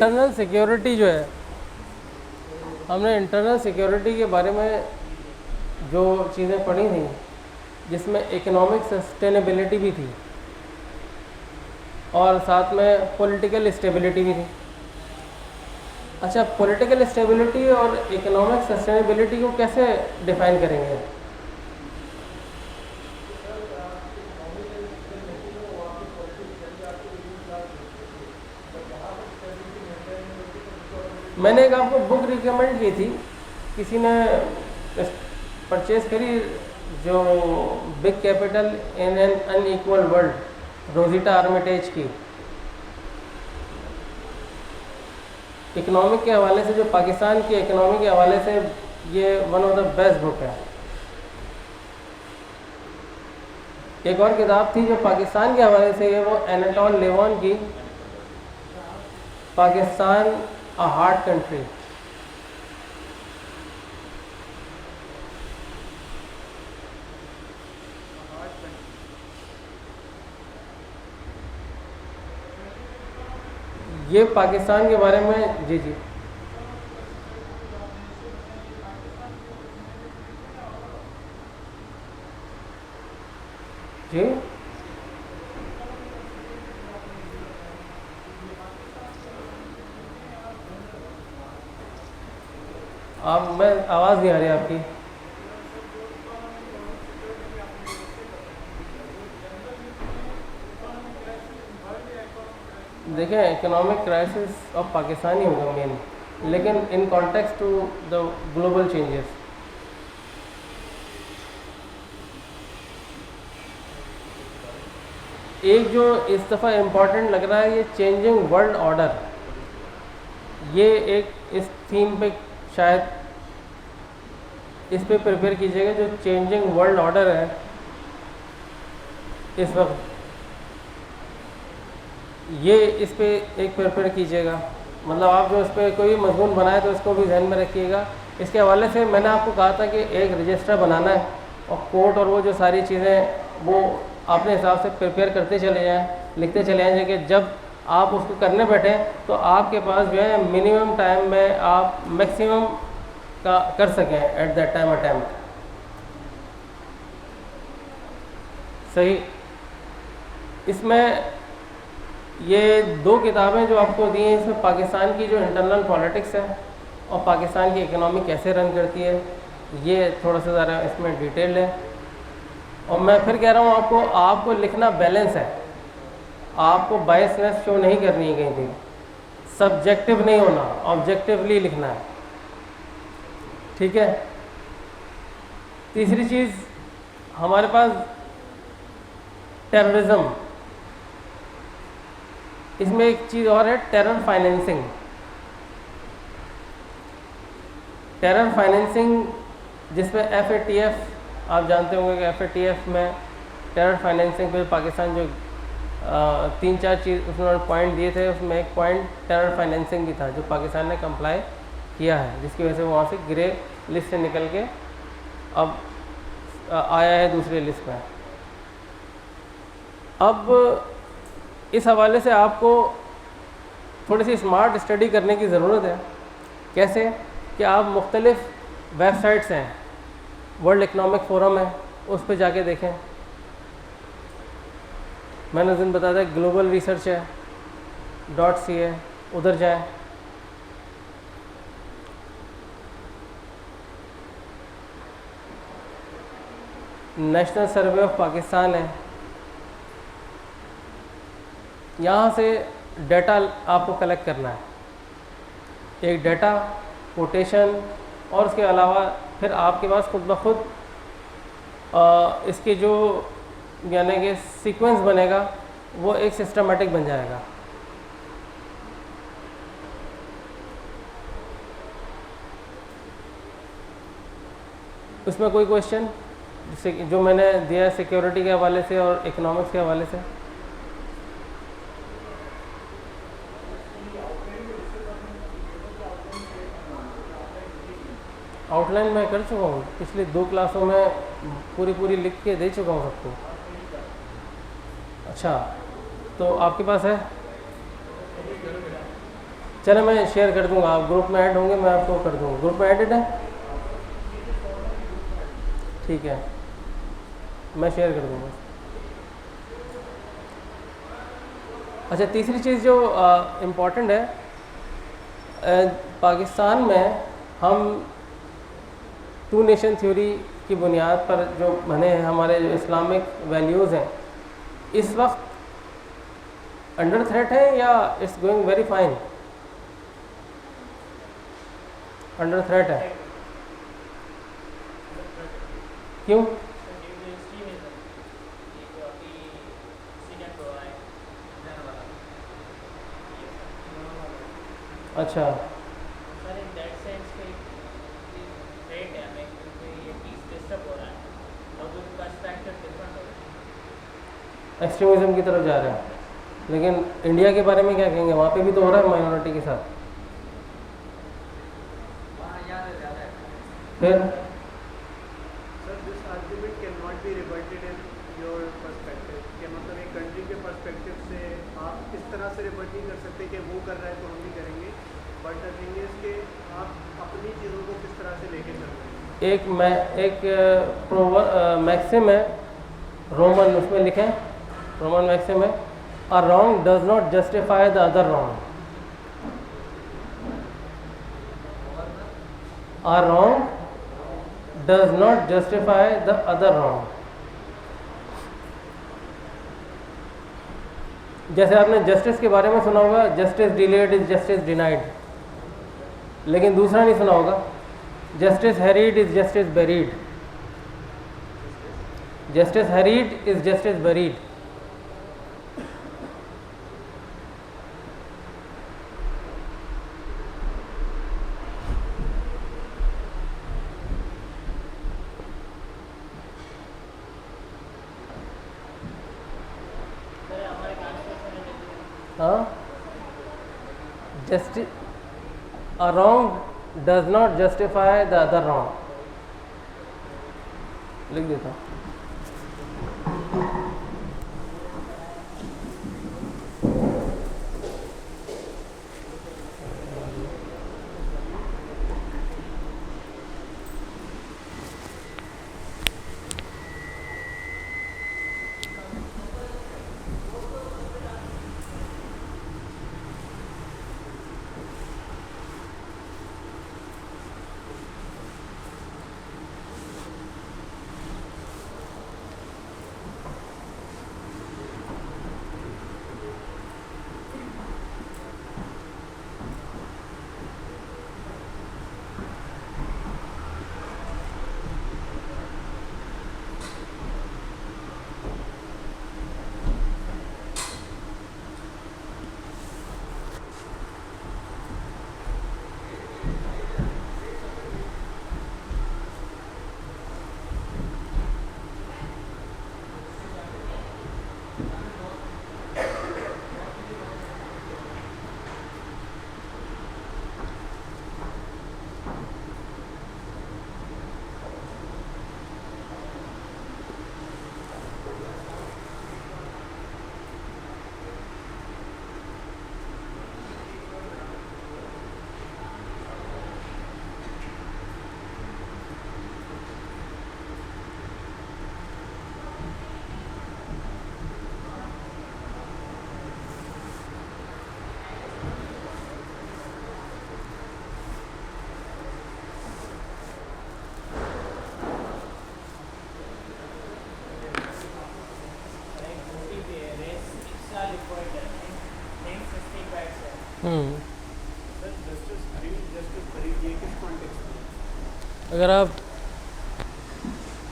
Internal security जो है, हमने इंटरनल सिक्योरिटी के बारे में जो चीज़ें पढ़ी थी जिसमें इकोनॉमिक सस्टेनेबिलिटी भी थी और साथ में पॉलिटिकल स्टेबिलिटी भी थी। अच्छा, पॉलिटिकल स्टेबिलिटी और इकोनॉमिक सस्टेनेबिलिटी को कैसे डिफाइन करेंगे? मैंने एक आपको बुक रिकमेंड की थी, किसी ने परचेज करी, जो big capital in an unequal world, Rosita Armitage की। इकोनॉमिक के हवाले से, जो पाकिस्तान की इकोनॉमी के हवाले से ये one of the best book है। एक और किताब थी जो पाकिस्तान के हवाले से है, वो एनाटोल लेवन की पाकिस्तान अ हार्ड कंट्री। ये पाकिस्तान के बारे में, जी जी, जी आप, मैं आवाज़ नहीं आ रही आपकी। देखें, इकोनॉमिक क्राइसिस ऑफ पाकिस्तान ही होगा मेन, लेकिन in context to the global changes. एक जो इस दफ़ा इम्पॉर्टेंट लग रहा है, ये चेंजिंग वर्ल्ड ऑर्डर, ये एक इस थीम पे शायद इस पे प्रिपेयर कीजिएगा। जो चेंजिंग वर्ल्ड ऑर्डर है इस वक्त, ये इस पे एक प्रिपेयर कीजिएगा। मतलब आप जो इस पर कोई मजमून बनाए तो इसको भी ध्यान में रखिएगा। इसके हवाले से मैंने आपको कहा था कि एक रजिस्टर बनाना है और कोट और वो जो सारी चीज़ें वो अपने हिसाब से प्रिपेयर करते चले जाएँ, लिखते चले जाएँ, कि जब आप उसको करने बैठे तो आपके पास जो है मिनिमम टाइम में आप मैक्सिमम का कर सकें एट दैट टाइम अटैम्प्ट। सही। इसमें ये दो किताबें जो आपको दी हैं, इसमें पाकिस्तान की जो इंटरनल पॉलिटिक्स है और पाकिस्तान की इकोनॉमी कैसे रन करती है, ये थोड़ा सा ज़रा इसमें डिटेल है। और मैं फिर कह रहा हूँ आपको लिखना बैलेंस है, आपको बायसनेस शो नहीं करनी है कहीं भी, सब्जेक्टिव नहीं होना, ऑब्जेक्टिवली लिखना है, ठीक है। तीसरी चीज़, हमारे पास टेररिज्म, इसमें एक चीज़ और है, टेरर फाइनेंसिंग। टेरर फाइनेंसिंग जिसमें FATF, आप जानते होंगे कि FATF में टेरर फाइनेंसिंग पे पाकिस्तान जो 3-4 चीज़ उसने पॉइंट दिए थे, उसमें एक पॉइंट टेरर फाइनेंसिंग भी था जो पाकिस्तान ने कंप्लाई किया है, जिसकी वजह से वहाँ से ग्रे लिस्ट से निकल के अब आया है दूसरी लिस्ट में। अब इस हवाले से आपको थोड़ी सी स्मार्ट स्टडी करने की ज़रूरत है। कैसे कि आप मुख्तलिफ़ वेबसाइट्स हैं, वर्ल्ड इकनॉमिक फोरम है, उस पर जाके देखें। मैंने उस दिन बताया था ग्लोबल रिसर्च है .ca, उधर जाएं। नेशनल सर्वे ऑफ पाकिस्तान है, यहाँ से डाटा आपको कलेक्ट करना है, एक डाटा कोटेशन, और उसके अलावा फिर आपके पास खुद ब खुद इसके जो यानी कि सीक्वेंस बनेगा वो एक सिस्टमेटिक बन जाएगा। उसमें कोई क्वेश्चन जो मैंने दिया सिक्योरिटी के हवाले से और इकोनॉमिक्स के हवाले से? आउटलाइन मैं कर चुका हूँ, पिछली 2 क्लासों में पूरी लिख के दे चुका हूँ सबको। अच्छा, तो आपके पास है? चलो मैं शेयर कर दूंगा, आप ग्रुप में ऐड होंगे, मैं आपको कर दूंगा। ग्रुप में ऐडेड है? ठीक है, मैं शेयर कर दूंगा। अच्छा, तीसरी चीज़ जो इम्पॉर्टेंट है, पाकिस्तान में हम टू नेशन थ्योरी की बुनियाद पर जो बने हैं, हमारे जो इस्लामिक वैल्यूज़ हैं, इस वक्त अंडर थ्रेट है या it's going very fine? Under threat है। क्यों? अच्छा, एक्सट्रीमिज़म की तरफ जा रहे हैं, लेकिन इंडिया के बारे में क्या कहेंगे? वहाँ पे भी तो हो रहा है माइनॉरिटी के साथ। फिर sir this argument can not be rebutted in your perspective, कि मतलब एक कंट्री के पर्सपेक्टिव से आप इस तरह से रिबर्ट नहीं कर सकते कि वो कर रहा है तो हम भी करेंगे, बट द थिंग इज कि आप अपनी चीज़ों को किस तरह से लेके चल रहे हैं। एक मैक्सिम है रोमन, उसमें लिखें, रोमन मैक्सिम है, a wrong does not justify the other wrong. A wrong does not justify the other wrong. जैसे आपने जस्टिस के बारे में सुना होगा, justice delayed is justice denied, लेकिन दूसरा नहीं सुना होगा, justice hurried is justice buried. Justice hurried is justice buried. हाँ, justice a wrong does not justify the other wrong, लिख देता हूँ।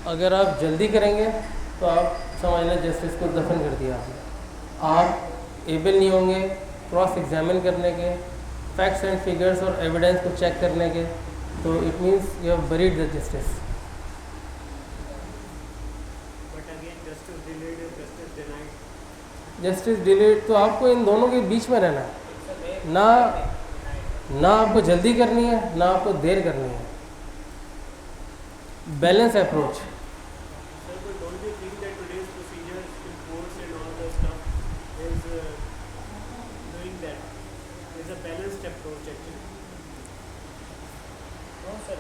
अगर आप जल्दी करेंगे तो आप समझ लें जस्टिस को दफन कर दिया आपने। आप एबल नहीं होंगे क्रॉस एग्जामिन करने के, फैक्ट्स एंड फिगर्स और एविडेंस को चेक करने के, तो it means you have buried the justice. Justice delayed, तो आपको इन दोनों के बीच में रहना है, ना आपको जल्दी करनी है ना आपको देर करनी है, balance approach. balanced approach actually. No, sir.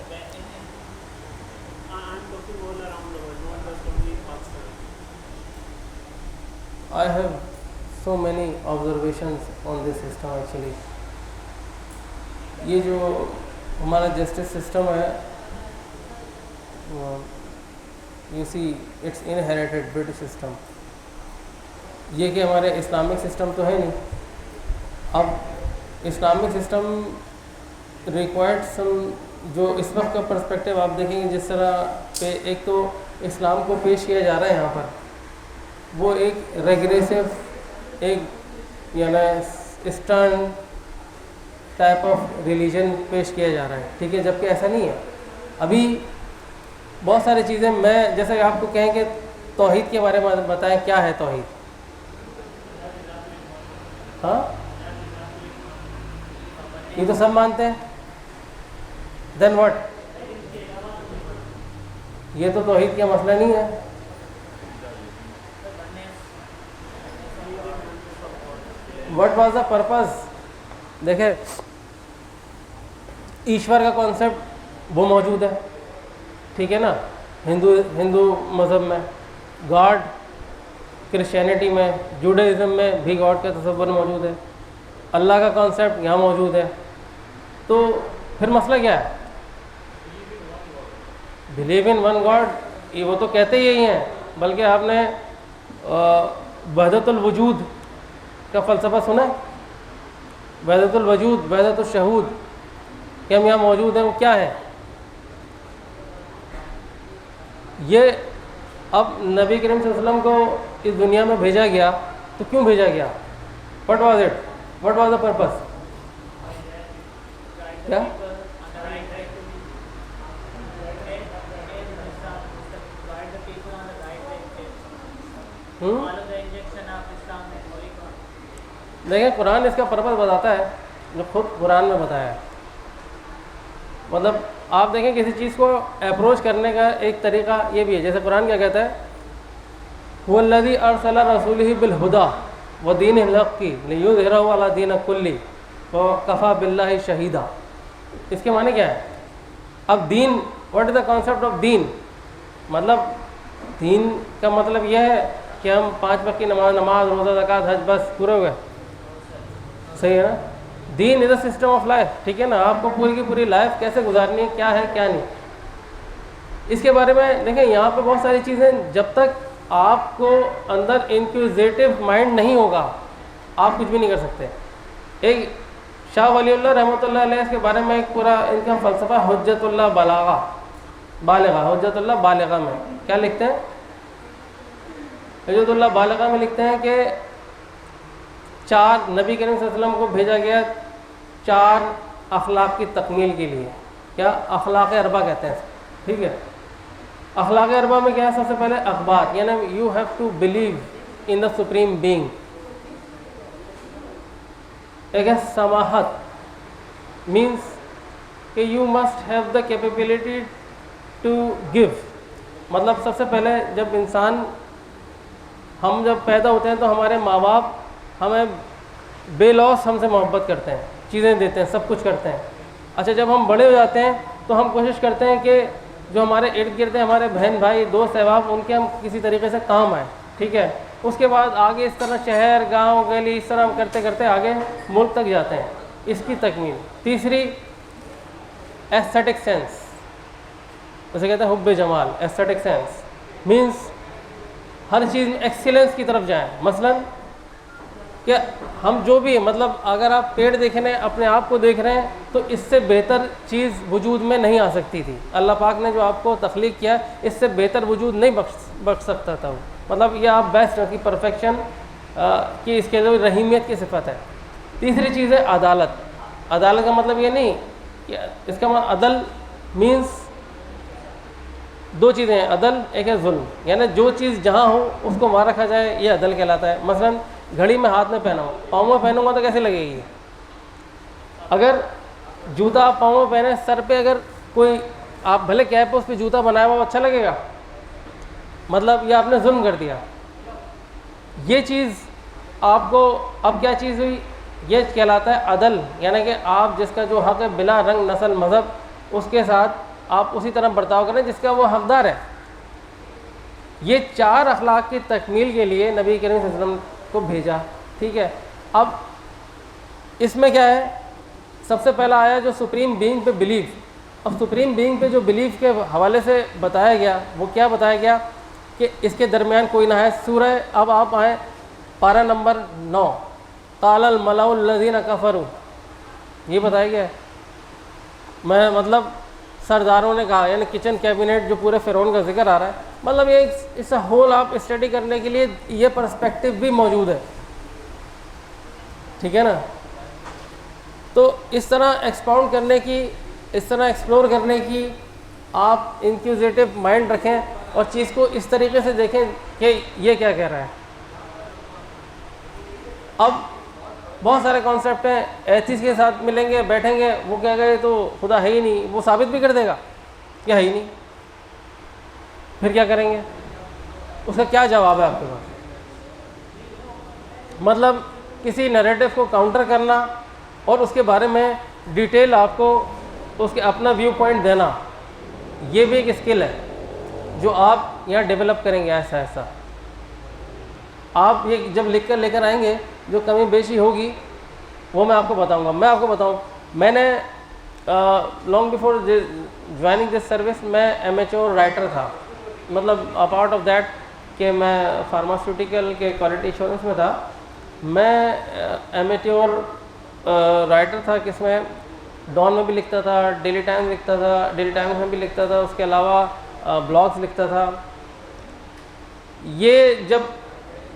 I'm talking all around the world, not just only Pakistan. I have so many observations on this system actually. ये जो हमारा जस्टिस सिस्टम है, you see it's inherited British system. ये कि हमारे Islamic system तो है नहीं। अब इस्लामिक सिस्टम रिक्वायर्ड सम, जो इस वक्त का पर्सपेक्टिव आप देखेंगे जिस तरह पे एक तो इस्लाम को पेश किया जा रहा है यहाँ पर, वो एक रेग्रेसिव, एक यानी स्टर्न टाइप ऑफ रिलीजन पेश किया जा रहा है, ठीक है, जबकि ऐसा नहीं है। अभी बहुत सारी चीज़ें, मैं जैसे आपको कहें कि तौहीद के बारे में बताएं, क्या है तौहीद? हाँ, ये तो सब मानते हैं। Then what? ये तो तौहीद का मसला नहीं है। What was the purpose? देखे, ईश्वर का कॉन्सेप्ट वो मौजूद है, ठीक है ना, हिंदू मज़हब में, गॉड क्रिश्चियनिटी में, जूडाइज़म में भी गॉड का तस्वर मौजूद है, अल्लाह का कॉन्सेप्ट यहाँ मौजूद है। तो फिर मसला क्या है? बिलीव इन वन गॉड, ये वो तो कहते ही यही हैं, बल्कि आपने वहदतुल वजूद का फ़लसफ़ा सुना है? वहदतुल वजूद, वहदतुल शहूद कि हम यहाँ मौजूद हैं, वो क्या है? ये अब नबी करीम सल्लल्लाहु अलैहि वसल्लम को इस दुनिया में भेजा गया, तो क्यों भेजा गया? What was it? What was the purpose? क्या? देखिए, कुरान इसका पर्पस बताता है, जो खुद कुरान में बताया है। मतलब आप देखें, किसी चीज़ को अप्रोच करने का एक तरीका ये भी है। जैसे कुरान क्या कहता है, वल्लज़ी अरसला रसूलही बिल हुदा व दीनिल हक़्क़ि लियुज़हिरहु अला दीनि कुल्ली व कफ़ा बिल्लाहि शहीदा। इसके माने क्या है? अब दीन, what is the concept of दीन? मतलब दीन का मतलब यह है कि हम 5 वक्त की नमाज, रोज़ा, ज़कात, हज, बस पूरे हो गए, सही है ना? दीन is a system of life, ठीक है ना, आपको पूरी की पूरी लाइफ कैसे गुजारनी है, क्या है क्या नहीं, इसके बारे में देखें। यहाँ पे बहुत सारी चीज़ें, जब तक आपको अंदर इंक्विजिटिव माइंड नहीं होगा, आप कुछ भी नहीं कर सकते। एक शाह वलीउल्लाह रहमतुल्लाह अलैह, इसके बारे में एक पूरा इनका फ़लसफ़ा हुज्जतुल्लाह बालिगा, हुज्जतुल्लाह बालिगा में क्या लिखते हैं? हुज्जतुल्लाह बालिगा में लिखते हैं कि 4 नबी करीम सल्लल्लाहु अलैहि वसल्लम को भेजा गया 4 अखलाक की तकमील के लिए। क्या? अखलाक अरबा कहते हैं, ठीक है। अखलाक अरबा में क्या है? सबसे पहले अखबार, यानी you have to believe in the supreme being. एक है समाहत, मीन्स कि you must have the capability to give. मतलब सबसे पहले जब इंसान, हम जब पैदा होते हैं तो हमारे माँ बाप हमें बेलौस हमसे मोहब्बत करते हैं, चीज़ें देते हैं, सब कुछ करते हैं। अच्छा, जब हम बड़े हो जाते हैं तो हम कोशिश करते हैं कि जो हमारे इर्द गिर्द हमारे बहन भाई दोस्त अहबाब, उनके हम किसी तरीके से काम आए, ठीक है। उसके बाद आगे इस तरह शहर गांव गली इस तरह हम करते करते आगे मुल्क तक जाते हैं, इसकी तकमील। तीसरी एस्थेटिक सेंस, उसे कहते हैं हुब्बे जमाल। एस्थेटिक सेंस मीन्स हर चीज़ में एक्सीलेंस की तरफ जाएं। मसलन क्या हम जो भी, मतलब अगर आप पेड़ देख रहे हैं, अपने आप को देख रहे हैं, तो इससे बेहतर चीज़ वजूद में नहीं आ सकती थी। अल्लाह पाक ने जो आपको तख्लीक किया, इससे बेहतर वजूद नहीं बख्श सकता था वो। मतलब ये आप बेस्ट की परफेक्शन की, इसके जो रहीमियत की सिफत है। तीसरी चीज़ है अदालत। अदालत का मतलब ये नहीं कि इसका मतलब अदल मीन्स 2 चीज़ें हैं, अदल एक है जुल्म, यानी जो चीज़ जहाँ हो उसको वहाँ रखा जाए, ये अदल कहलाता है। मसलन घड़ी में हाथ में पहना हो, पाँव में पहनूंगा तो कैसे लगेगी? अगर जूता आप पाँव में पहने, सर पे अगर कोई आप भले कैप पे उस पर जूता बनाया हुआ, अच्छा लगेगा? मतलब ये आपने जुल्म कर दिया। ये चीज़ आपको, अब क्या चीज़ हुई? ये कहलाता है अदल, यानी कि आप जिसका जो हक़ है बिला रंग नस्ल मज़हब उसके साथ आप उसी तरह बर्ताव करें जिसका वो हकदार है। ये 4 अखलाक की तकमील के लिए नबी करीम सल्लल्लाहु अलैहि वसल्लम को भेजा। ठीक है, अब इसमें क्या है, सबसे पहला आया जो सुप्रीम बीइंग पे बिलीव। अब सुप्रीम बीइंग पे जो बिलीव के हवाले से बताया गया वो क्या बताया गया कि इसके दरमियान कोई ना है। सूरह, अब आप आए पारा नंबर 9, कालल मलाउल्लज़ीना कफ़रू, ये बताया गया है। मैं मतलब सरदारों ने कहा, यानी किचन कैबिनेट जो पूरे फ़िरौन का जिक्र आ रहा है, मतलब ये इस होल आप स्टडी करने के लिए ये पर्सपेक्टिव भी मौजूद है। ठीक है ना, तो इस तरह एक्सपाउंड करने की, इस तरह एक्सप्लोर करने की आप इंक्यूजेटिव माइंड रखें और चीज़ को इस तरीके से देखें कि ये क्या कह रहा है। अब बहुत सारे कॉन्सेप्ट हैं, एथिस्ट के साथ मिलेंगे, बैठेंगे, वो क्या कहे तो खुदा है ही नहीं, वो साबित भी कर देगा कि है ही नहीं, फिर क्या करेंगे? उसका क्या जवाब है आपके पास? मतलब किसी नैरेटिव को काउंटर करना और उसके बारे में डिटेल आपको उसके अपना व्यू पॉइंट देना, ये भी एक स्किल है जो आप यहाँ डेवलप करेंगे। ऐसा ऐसा आप ये जब लिख कर लेकर आएंगे, जो कमी बेशी होगी वो मैं आपको बताऊंगा। मैं आपको बताऊं, मैंने long before joining this service मैं एमेच्योर राइटर था। मतलब अपार्ट ऑफ दैट कि मैं फार्मास्यूटिकल के क्वालिटी एश्योरेंस में था, मैं एमेच्योर राइटर था, किसमें डॉन में भी लिखता था, डेली टाइम्स लिखता था, डेली टाइम्स में भी लिखता था, उसके अलावा ब्लॉग्स लिखता था। ये जब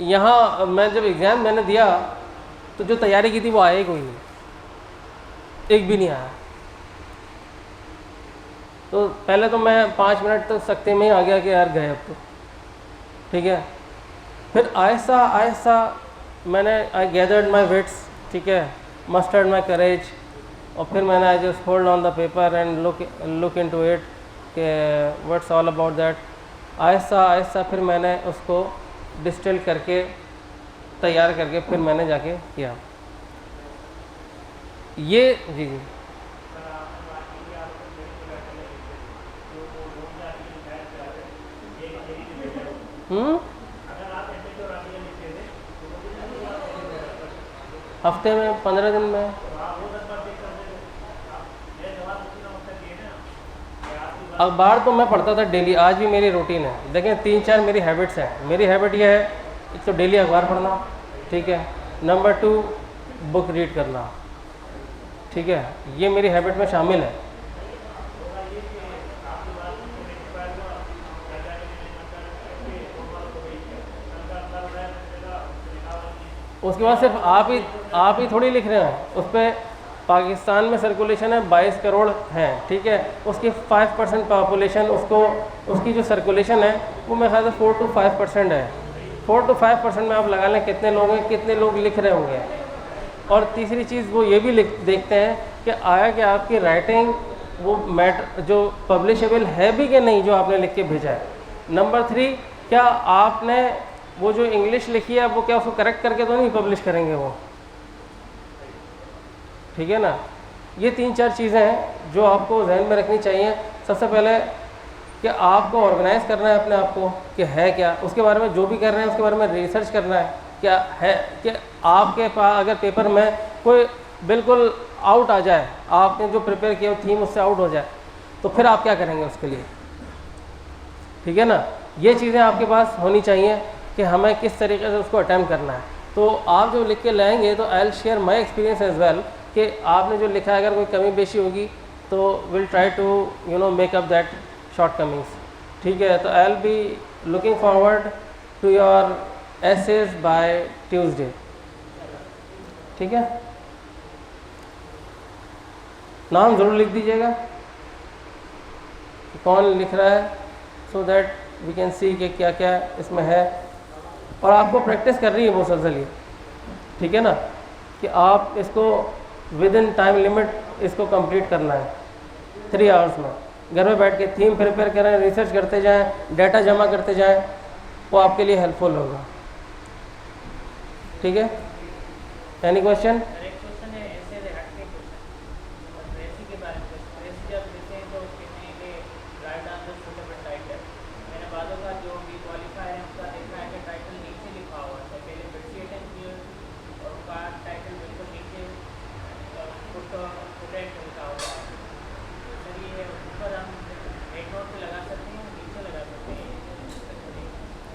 यहाँ मैं जब एग्ज़ाम मैंने दिया तो जो तैयारी की थी वो आया ही कोई नहीं, एक भी नहीं आया। तो पहले तो मैं 5 मिनट तक सख्ते में ही आ गया कि यार गए अब तो, ठीक है। फिर आहिस्ता आहिस्ता मैंने आई गैदर्ड माई वेट्स, ठीक है, मस्टर्ड माई करेज, और फिर मैंने I just hold on the paper and look into it कि what's all about that. Aahista Aahista फिर मैंने उसको डिस्टिल करके तैयार करके फिर मैंने जाके किया ये। जी जी हफ्ते में 15 दिन में। अखबार तो मैं पढ़ता था डेली, आज भी मेरी रूटीन है। देखें 3-4 मेरी हैबिट्स हैं। मेरी हैबिट यह है, एक तो डेली अखबार पढ़ना, ठीक है, नंबर 2 बुक रीड करना, ठीक है, ये मेरी हैबिट में शामिल है। उसके बाद सिर्फ आप ही थोड़ी लिख रहे हैं, उस पर पाकिस्तान में सर्कुलेशन है 22 करोड़ है, ठीक है, उसकी 5% पॉपुलेशन, उसकी जो सर्कुलेशन है वो मेरे ख्याल से 4 to 5% है। 4 to 5% में आप लगा लें कितने लोग हैं, कितने लोग लिख रहे होंगे। और तीसरी चीज़ वो ये भी देखते हैं कि आया कि आपकी राइटिंग वो मैटर जो पब्लिशेबल है भी कि नहीं, जो आपने लिख के भेजा है। नंबर 3, क्या आपने वो जो इंग्लिश लिखी है वो क्या उसको करेक्ट करके तो नहीं पब्लिश करेंगे वो, ठीक है ना। ये 3-4 चीज़ें हैं जो आपको जहन में रखनी चाहिए। सबसे पहले कि आपको ऑर्गेनाइज करना है अपने आप को कि है क्या, उसके बारे में जो भी कर रहे हैं उसके बारे में रिसर्च करना है क्या है, कि आपके पास अगर पेपर में कोई बिल्कुल आउट आ जाए, आपने जो प्रिपेयर किया थीम उससे आउट हो जाए, तो फिर आप क्या करेंगे उसके लिए, ठीक है ना। ये चीज़ें आपके पास होनी चाहिए कि हमें किस तरीके से उसको अटैम्प्ट करना है। तो आप जो लिख के लाएंगे, तो I will share my experience as well कि आपने जो लिखा है अगर कोई कमी बेशी होगी तो will try to make up that shortcomings, ठीक है। तो I will be looking forward to your essays by Tuesday, ठीक है। नाम ज़रूर लिख दीजिएगा कौन लिख रहा है, so that we can see कि क्या क्या इसमें है। और आपको प्रैक्टिस कर रही है मुसलसल, ठीक है ना, कि आप इसको विद इन टाइम लिमिट इसको कंप्लीट करना है 3 आवर्स में। घर में बैठ के थीम प्रिपेयर करें, रिसर्च करते जाएं, डाटा जमा करते जाएं, वो आपके लिए हेल्पफुल होगा, ठीक है। Any question?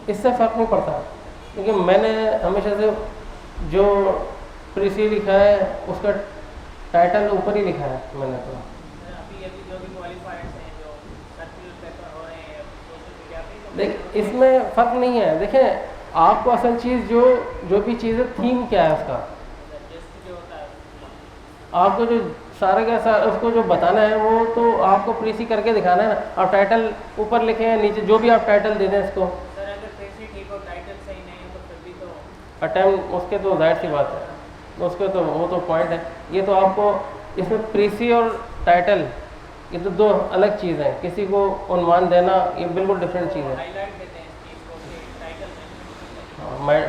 इससे फ़र्क नहीं पड़ता, क्योंकि मैंने हमेशा से जो प्रीसी लिखा है उसका टाइटल ऊपर ही लिखा है मैंने तो। अभी अभी जो भी क्वालिफायर्स हैं जो सर्कुलर पेपर हो रहे हैं सोशल मीडिया पे, तो देख इसमें फ़र्क नहीं है। देखें आपको असल चीज़ जो भी चीज़ है, थीम क्या है उसका, जस्ट जो होता है आपको जो सारा का सारा उसको जो बताना है वो तो आपको प्रीसी करके दिखाना है ना। आप टाइटल ऊपर लिखे हैं, नीचे जो भी आप टाइटल दे दें इसको, सर अगर प्रेसी ठीक हो टाइटल सही नहीं है तो फिर भी तो अटैम्प्ट उसके तो जाहिर सी बात है, उसके तो वो तो पॉइंट है। ये तो आपको इसमें प्रीसी और टाइटल ये तो दो अलग चीज़ हैं। किसी को उन्वान देना ये बिल्कुल डिफरेंट चीज़ है। हाईलाइट देते हैं इस चीज़ को कि टाइटल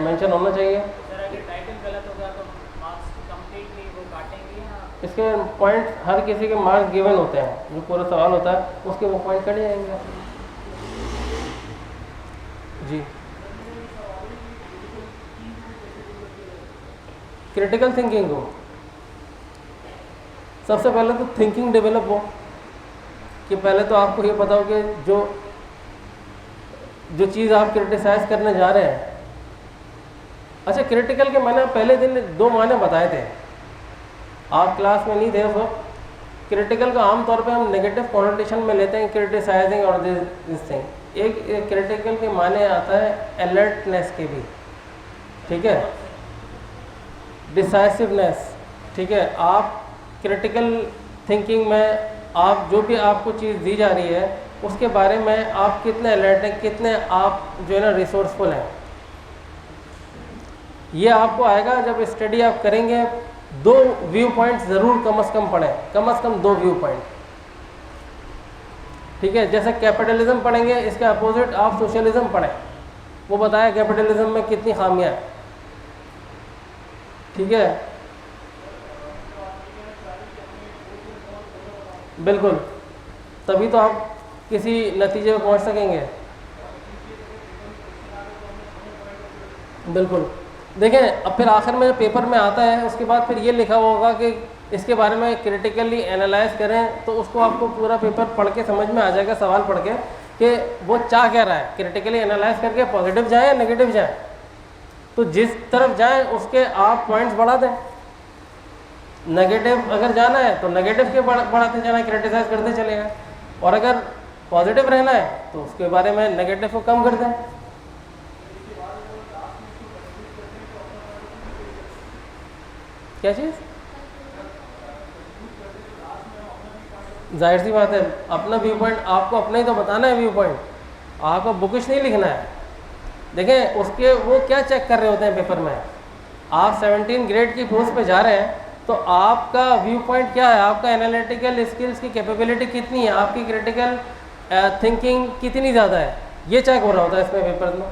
मेंशन होना चाहिए। सर अगर टाइटल गलत होगा तो मार्क्स कंप्लीटली वो काटेंगे या इसके पॉइंट हर किसी के मार्क्स गिवन होते हैं, जो पूरा सवाल होता है उसके वो पॉइंट कटे जाएंगे। जी क्रिटिकल थिंकिंग हो, सबसे पहले तो थिंकिंग डेवलप हो कि पहले तो आपको ये पता हो कि जो चीज़ आप क्रिटिसाइज करने जा रहे हैं। अच्छा क्रिटिकल के मैंने पहले दिन 2 मायने बताए थे, आप क्लास में नहीं थे उस वक्त। क्रिटिकल का आमतौर पे हम नेगेटिव कॉनोटेशन में लेते हैं, क्रिटिसाइजिंग और दिस थिंग। एक क्रिटिकल के माने आता है अलर्टनेस के भी, ठीक है, डिसाइसिवनेस, ठीक है। आप क्रिटिकल थिंकिंग में आप जो भी आपको चीज़ दी जा रही है उसके बारे में आप कितने अलर्ट हैं, कितने आप जो है ना रिसोर्सफुल हैं, ये आपको आएगा जब स्टडी आप करेंगे। 2 व्यू पॉइंट ज़रूर कम से कम पढ़ें, कम से कम 2 व्यू पॉइंट, ठीक है। जैसे कैपिटलिज्म पढ़ेंगे, इसके अपोजिट आप सोशलिज्म पढ़ें, वो बताया कैपिटलिज्म में कितनी खामियां हैं, ठीक है। बिल्कुल, तभी तो आप किसी नतीजे में पहुंच सकेंगे। बिल्कुल, देखें अब फिर आखिर में पेपर में आता है उसके बाद फिर ये लिखा हुआ होगा कि इसके बारे में क्रिटिकली एनालाइज करें, तो उसको आपको पूरा पेपर पढ़ के समझ में आ जाएगा, सवाल पढ़ के, कि वो चाह क्या रहा है। क्रिटिकली एनालाइज करके पॉजिटिव जाए या नेगेटिव जाए, तो जिस तरफ जाए उसके आप पॉइंट्स बढ़ा दें। नेगेटिव अगर जाना है तो नेगेटिव के बढ़ाते जाना है, क्रिटिसाइज करते चलेगा, और अगर पॉजिटिव रहना है तो उसके बारे में नेगेटिव को कम कर दें। क्या चीज़? जाहिर सी बात है, अपना व्यू पॉइंट आपको अपना ही तो बताना है। व्यू पॉइंट आपको बुकिश नहीं लिखना है। देखें उसके वो क्या चेक कर रहे होते हैं पेपर में, आप 17 ग्रेड की पोस्ट पे जा रहे हैं तो आपका व्यू पॉइंट क्या है, आपका एनालिटिकल स्किल्स की कैपेबिलिटी कितनी है, आपकी क्रिटिकल थिंकिंग कितनी ज़्यादा है, ये चेक हो रहा होता है इसमें पेपर में।